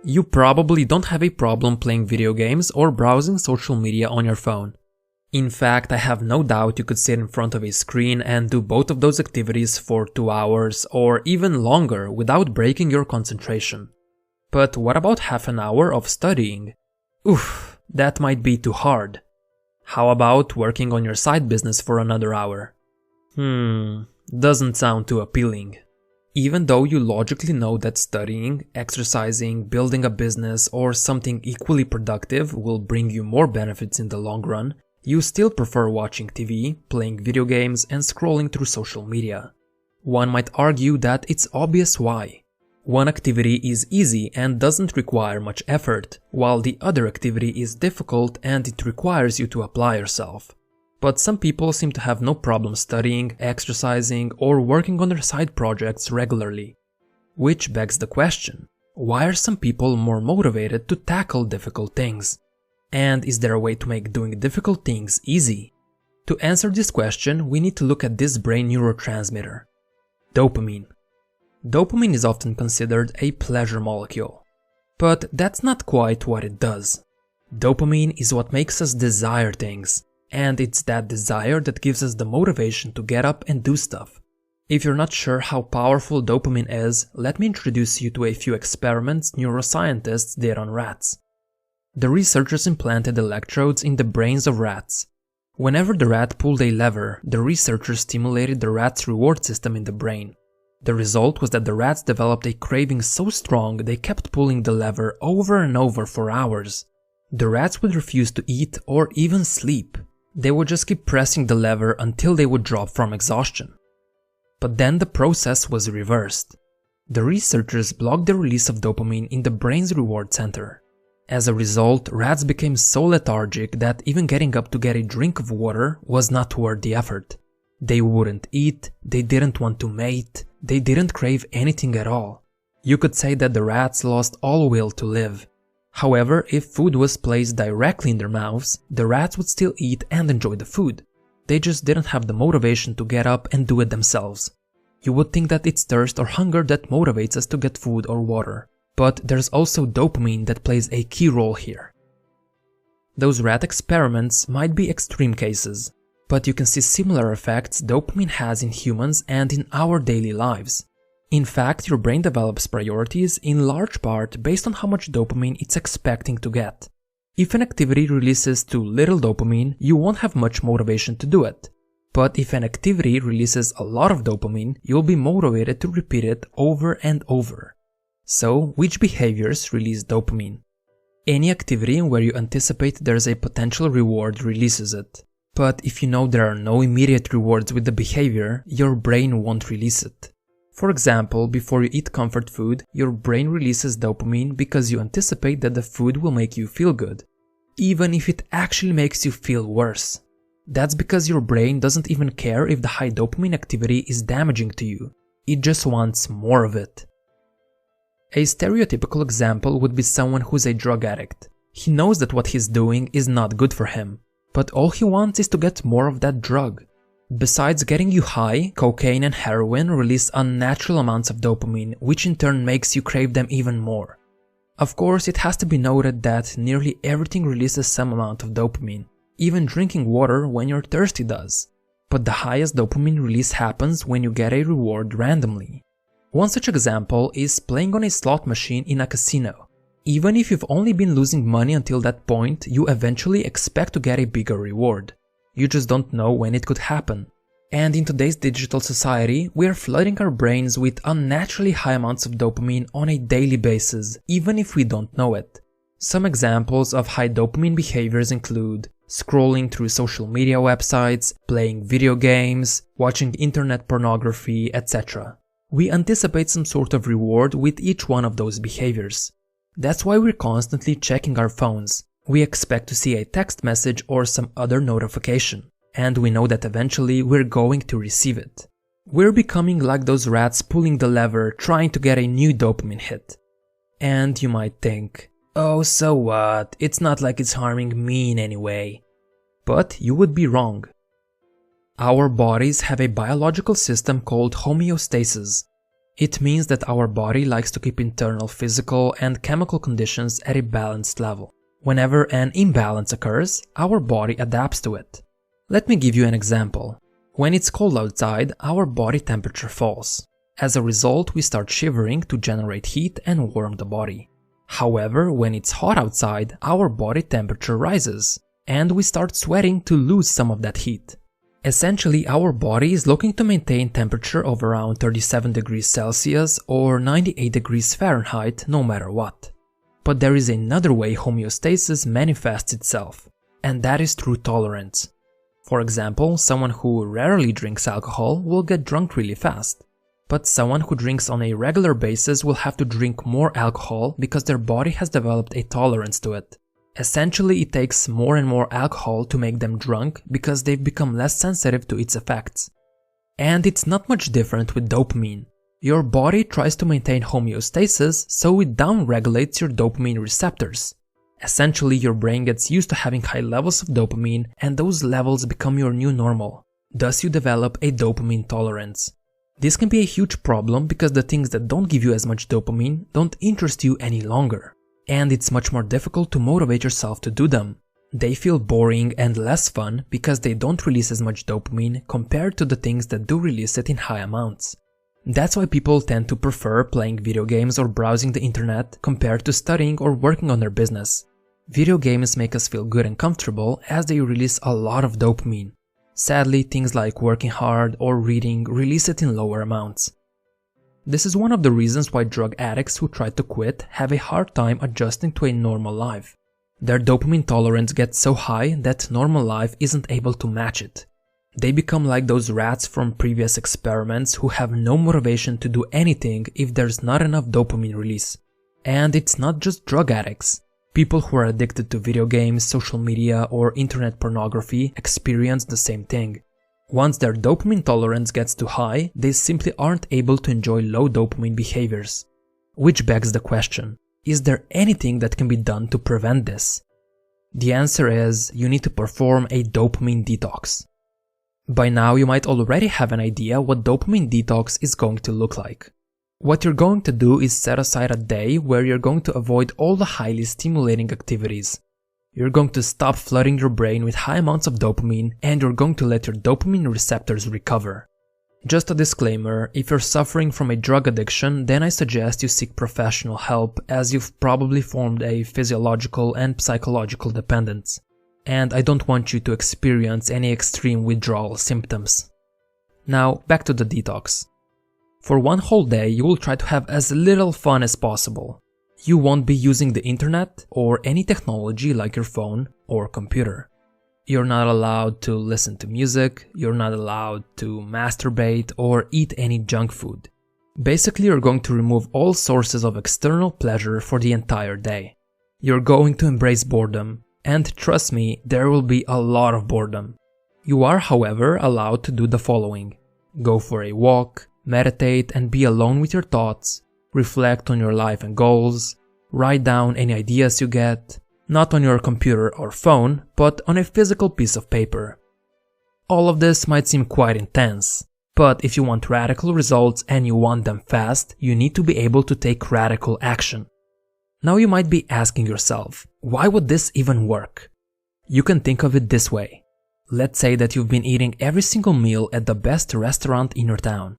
You probably don't have a problem playing video games or browsing social media on your phone. In fact, I have no doubt you could sit in front of a screen and do both of those activities for 2 hours or even longer without breaking your concentration. But what about half an hour of studying? Oof, that might be too hard. How about working on your side business for another hour? Doesn't sound too appealing. Even though you logically know that studying, exercising, building a business, or something equally productive will bring you more benefits in the long run, you still prefer watching TV, playing video games, and scrolling through social media. One might argue that it's obvious why. One activity is easy and doesn't require much effort, while the other activity is difficult and it requires you to apply yourself. But some people seem to have no problem studying, exercising, or working on their side projects regularly. Which begs the question, why are some people more motivated to tackle difficult things? And is there a way to make doing difficult things easy? To answer this question, we need to look at this brain neurotransmitter, dopamine. Dopamine is often considered a pleasure molecule. But that's not quite what it does. Dopamine is what makes us desire things, and it's that desire that gives us the motivation to get up and do stuff. If you're not sure how powerful dopamine is, let me introduce you to a few experiments neuroscientists did on rats. The researchers implanted electrodes in the brains of rats. Whenever the rat pulled a lever, the researchers stimulated the rat's reward system in the brain. The result was that the rats developed a craving so strong they kept pulling the lever over and over for hours. The rats would refuse to eat or even sleep. They would just keep pressing the lever until they would drop from exhaustion. But then the process was reversed. The researchers blocked the release of dopamine in the brain's reward center. As a result, rats became so lethargic that even getting up to get a drink of water was not worth the effort. They wouldn't eat, they didn't want to mate, they didn't crave anything at all. You could say that the rats lost all will to live. However, if food was placed directly in their mouths, the rats would still eat and enjoy the food. They just didn't have the motivation to get up and do it themselves. You would think that it's thirst or hunger that motivates us to get food or water. But there's also dopamine that plays a key role here. Those rat experiments might be extreme cases, but you can see similar effects dopamine has in humans and in our daily lives. In fact, your brain develops priorities in large part based on how much dopamine it's expecting to get. If an activity releases too little dopamine, you won't have much motivation to do it. But if an activity releases a lot of dopamine, you'll be motivated to repeat it over and over. So, which behaviors release dopamine? Any activity where you anticipate there's a potential reward releases it. But if you know there are no immediate rewards with the behavior, your brain won't release it. For example, before you eat comfort food, your brain releases dopamine because you anticipate that the food will make you feel good, even if it actually makes you feel worse. That's because your brain doesn't even care if the high dopamine activity is damaging to you. It just wants more of it. A stereotypical example would be someone who's a drug addict. He knows that what he's doing is not good for him, but all he wants is to get more of that drug. Besides getting you high, cocaine and heroin release unnatural amounts of dopamine, which in turn makes you crave them even more. Of course, it has to be noted that nearly everything releases some amount of dopamine. Even drinking water when you're thirsty does. But the highest dopamine release happens when you get a reward randomly. One such example is playing on a slot machine in a casino. Even if you've only been losing money until that point, you eventually expect to get a bigger reward. You just don't know when it could happen. And in today's digital society, we are flooding our brains with unnaturally high amounts of dopamine on a daily basis, even if we don't know it. Some examples of high dopamine behaviors include scrolling through social media websites, playing video games, watching internet pornography, etc. We anticipate some sort of reward with each one of those behaviors. That's why we're constantly checking our phones. We expect to see a text message or some other notification, and we know that eventually we're going to receive it. We're becoming like those rats pulling the lever trying to get a new dopamine hit. And you might think, oh, so what? It's not like it's harming me in any way. But you would be wrong. Our bodies have a biological system called homeostasis. It means that our body likes to keep internal physical and chemical conditions at a balanced level. Whenever an imbalance occurs, our body adapts to it. Let me give you an example. When it's cold outside, our body temperature falls. As a result, we start shivering to generate heat and warm the body. However, when it's hot outside, our body temperature rises, and we start sweating to lose some of that heat. Essentially, our body is looking to maintain temperature of around 37 degrees Celsius or 98 degrees Fahrenheit no matter what. But there is another way homeostasis manifests itself, and that is through tolerance. For example, someone who rarely drinks alcohol will get drunk really fast. But someone who drinks on a regular basis will have to drink more alcohol because their body has developed a tolerance to it. Essentially, it takes more and more alcohol to make them drunk because they've become less sensitive to its effects. And it's not much different with dopamine. Your body tries to maintain homeostasis, so it downregulates your dopamine receptors. Essentially, your brain gets used to having high levels of dopamine, and those levels become your new normal. Thus, you develop a dopamine tolerance. This can be a huge problem because the things that don't give you as much dopamine don't interest you any longer. And it's much more difficult to motivate yourself to do them. They feel boring and less fun because they don't release as much dopamine compared to the things that do release it in high amounts. That's why people tend to prefer playing video games or browsing the internet compared to studying or working on their business. Video games make us feel good and comfortable as they release a lot of dopamine. Sadly, things like working hard or reading release it in lower amounts. This is one of the reasons why drug addicts who try to quit have a hard time adjusting to a normal life. Their dopamine tolerance gets so high that normal life isn't able to match it. They become like those rats from previous experiments who have no motivation to do anything if there's not enough dopamine release. And it's not just drug addicts. People who are addicted to video games, social media, or internet pornography experience the same thing. Once their dopamine tolerance gets too high, they simply aren't able to enjoy low dopamine behaviors. Which begs the question, is there anything that can be done to prevent this? The answer is, you need to perform a dopamine detox. By now you might already have an idea what dopamine detox is going to look like. What you're going to do is set aside a day where you're going to avoid all the highly stimulating activities. You're going to stop flooding your brain with high amounts of dopamine, and you're going to let your dopamine receptors recover. Just a disclaimer, if you're suffering from a drug addiction, then I suggest you seek professional help as you've probably formed a physiological and psychological dependence. And I don't want you to experience any extreme withdrawal symptoms. Now, back to the detox. For one whole day, you will try to have as little fun as possible. You won't be using the internet or any technology like your phone or computer. You're not allowed to listen to music, you're not allowed to masturbate or eat any junk food. Basically, you're going to remove all sources of external pleasure for the entire day. You're going to embrace boredom, and trust me, there will be a lot of boredom. You are, however, allowed to do the following. Go for a walk, meditate and be alone with your thoughts, reflect on your life and goals, write down any ideas you get, not on your computer or phone, but on a physical piece of paper. All of this might seem quite intense, but if you want radical results and you want them fast, you need to be able to take radical action. Now you might be asking yourself, why would this even work? You can think of it this way. Let's say that you've been eating every single meal at the best restaurant in your town.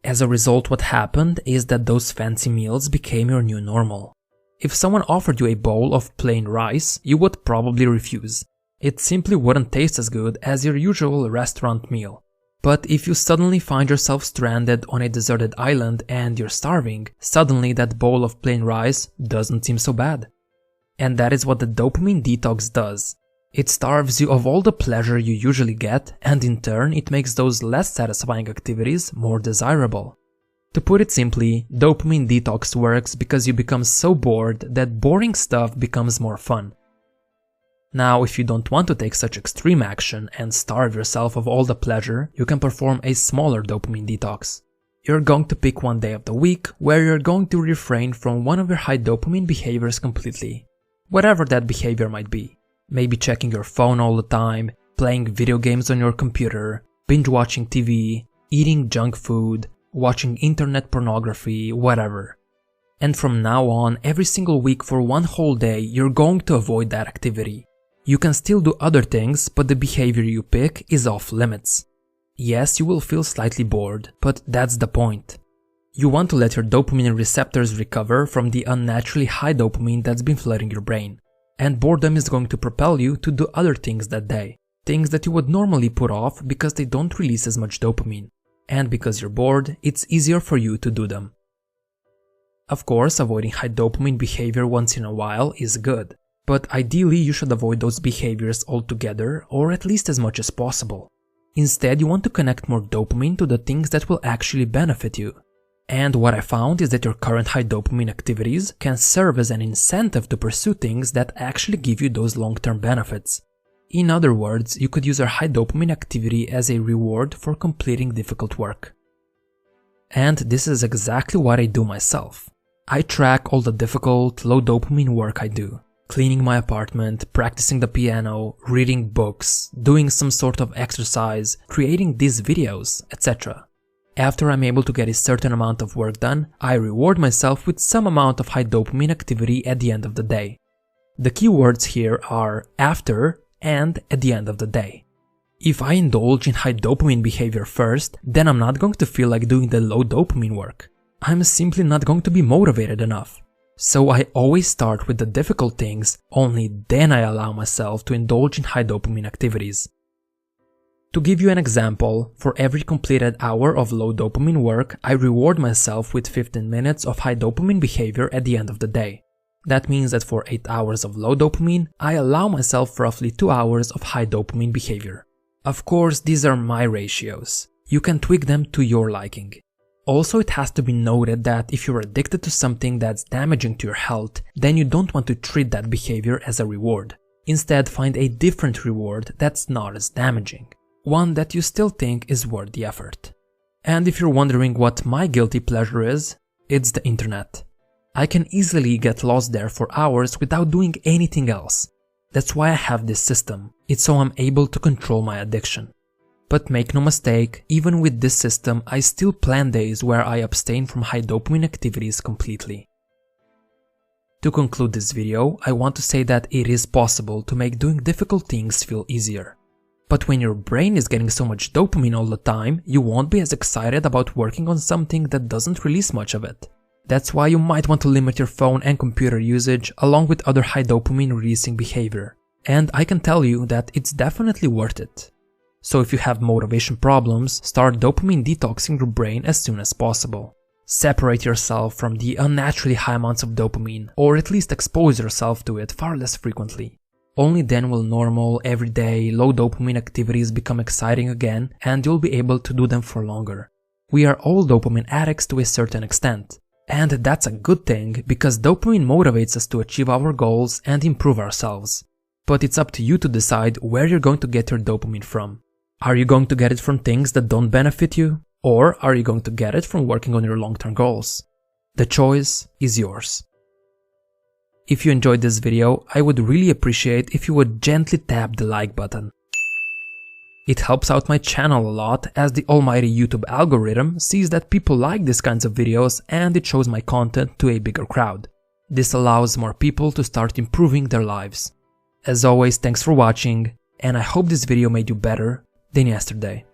As a result, what happened is that those fancy meals became your new normal. If someone offered you a bowl of plain rice, you would probably refuse. It simply wouldn't taste as good as your usual restaurant meal. But if you suddenly find yourself stranded on a deserted island and you're starving, suddenly that bowl of plain rice doesn't seem so bad. And that is what the dopamine detox does. It starves you of all the pleasure you usually get, and in turn it makes those less satisfying activities more desirable. To put it simply, dopamine detox works because you become so bored that boring stuff becomes more fun. Now, if you don't want to take such extreme action and starve yourself of all the pleasure, you can perform a smaller dopamine detox. You're going to pick one day of the week where you're going to refrain from one of your high dopamine behaviors completely. Whatever that behavior might be. Maybe checking your phone all the time, playing video games on your computer, binge watching TV, eating junk food, watching internet pornography, whatever. And from now on, every single week for one whole day, you're going to avoid that activity. You can still do other things, but the behavior you pick is off limits. Yes, you will feel slightly bored, but that's the point. You want to let your dopamine receptors recover from the unnaturally high dopamine that's been flooding your brain. And boredom is going to propel you to do other things that day. Things that you would normally put off because they don't release as much dopamine. And because you're bored, it's easier for you to do them. Of course, avoiding high dopamine behavior once in a while is good. But ideally, you should avoid those behaviors altogether, or at least as much as possible. Instead, you want to connect more dopamine to the things that will actually benefit you. And what I found is that your current high dopamine activities can serve as an incentive to pursue things that actually give you those long-term benefits. In other words, you could use your high dopamine activity as a reward for completing difficult work. And this is exactly what I do myself. I track all the difficult, low dopamine work I do. Cleaning my apartment, practicing the piano, reading books, doing some sort of exercise, creating these videos, etc. After I'm able to get a certain amount of work done, I reward myself with some amount of high dopamine activity at the end of the day. The key words here are after and at the end of the day. If I indulge in high dopamine behavior first, then I'm not going to feel like doing the low dopamine work. I'm simply not going to be motivated enough. So I always start with the difficult things, only then I allow myself to indulge in high dopamine activities. To give you an example, for every completed hour of low dopamine work, I reward myself with 15 minutes of high dopamine behavior at the end of the day. That means that for 8 hours of low dopamine, I allow myself roughly 2 hours of high dopamine behavior. Of course, these are my ratios. You can tweak them to your liking. Also, it has to be noted that if you're addicted to something that's damaging to your health, then you don't want to treat that behavior as a reward. Instead, find a different reward that's not as damaging. One that you still think is worth the effort. And if you're wondering what my guilty pleasure is, it's the internet. I can easily get lost there for hours without doing anything else. That's why I have this system. It's so I'm able to control my addiction. But make no mistake, even with this system, I still plan days where I abstain from high dopamine activities completely. To conclude this video, I want to say that it is possible to make doing difficult things feel easier. But when your brain is getting so much dopamine all the time, you won't be as excited about working on something that doesn't release much of it. That's why you might want to limit your phone and computer usage along with other high dopamine releasing behavior. And I can tell you that it's definitely worth it. So if you have motivation problems, start dopamine detoxing your brain as soon as possible. Separate yourself from the unnaturally high amounts of dopamine, or at least expose yourself to it far less frequently. Only then will normal, everyday, low dopamine activities become exciting again and you'll be able to do them for longer. We are all dopamine addicts to a certain extent. And that's a good thing because dopamine motivates us to achieve our goals and improve ourselves. But it's up to you to decide where you're going to get your dopamine from. Are you going to get it from things that don't benefit you? Or are you going to get it from working on your long-term goals? The choice is yours. If you enjoyed this video, I would really appreciate if you would gently tap the like button. It helps out my channel a lot as the almighty YouTube algorithm sees that people like these kinds of videos and it shows my content to a bigger crowd. This allows more people to start improving their lives. As always, thanks for watching, and I hope this video made you better than yesterday.